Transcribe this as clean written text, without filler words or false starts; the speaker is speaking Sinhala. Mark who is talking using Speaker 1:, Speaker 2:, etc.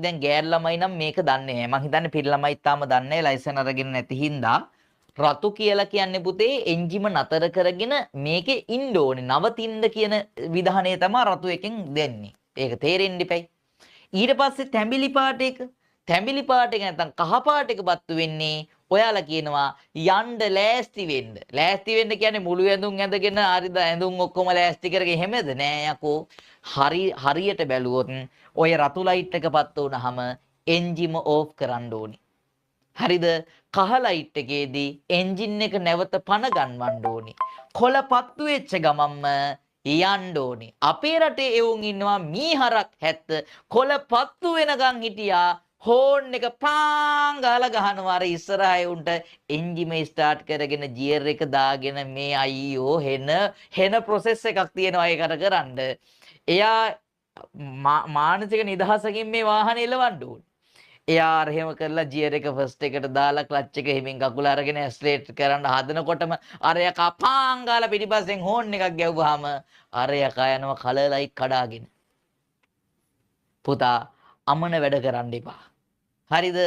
Speaker 1: දැන් ගෑල් ළමයි නම් මේක දන්නේ නැහැ. මං හිතන්නේ පිරි ළමයි තාම දන්නේ නැහැ ලයිසන් අරගෙන නැති හින්දා. රතු කියලා කියන්නේ පුතේ එන්ජිම නතර කරගෙන මේකේ ඉන්න ඕනේ. නවතින්න කියන විධානය තමයි රතු එකෙන් දෙන්නේ. ඒක තේරෙන්න ඉපැයි. ඊට පස්සේ තැඹිලි පාට එක. තැඹිලි පාට එක නැත්නම් කහ පාට එක බත්තු වෙන්නේ ඔයාලා කියනවා යන්න ලෑස්ති වෙන්න. ලෑස්ති වෙන්න කියන්නේ මුළු ඇඳුම් ඇඳගෙන හරිද ඇඳුම් ඔක්කොම ලෑස්ති කරගෙන එහෙමද නෑ යකෝ. හරියට බැලුවොත් ඔය රතු ලයිට් එක පත්ත වුනහම එන්ජිම ඕෆ් කරන්න ඕනි. හරිද? කහ ලයිට් එකේදී එන්ජින් එක නැවත පණ ගන්නවන්න ඕනි. කොළ පත්තු වෙච්ච ගමන්ම යන්න ඕනි. අපේ රටේ එවුන් ඉන්නවා මීහරක් හැත්ත කොළ පත්තු වෙනකන් හිටියා හෝන් එක පාං ගාලා ගහනවා අර ඉස්සරහේ උන්ට එන්ජිම ස්ටාර්ට් කරගෙන ගියර් එක දාගෙන මේ අයියෝ හෙන ප්‍රොසෙස් එකක් තියෙනවා ඒකට කරන්න. එයා මානසික නිදහසකින් මේ වාහනේ එලවන්න ඕනේ. එයා අර එහෙම කරලා ගියර් එක ෆස්ට් එකට දාලා ක්ලච් එක හිමින් කකුල අරගෙන ඇස්ලරේට් කරන්න හදනකොටම අර යකා පාං ගාලා පිටිපස්සෙන් හෝන් එකක් ගැව්වහම අර යකා යනවා කලර් ලයිට් කඩාගෙන. පුතා අමන වැඩ කරන්න එපා. හරිද?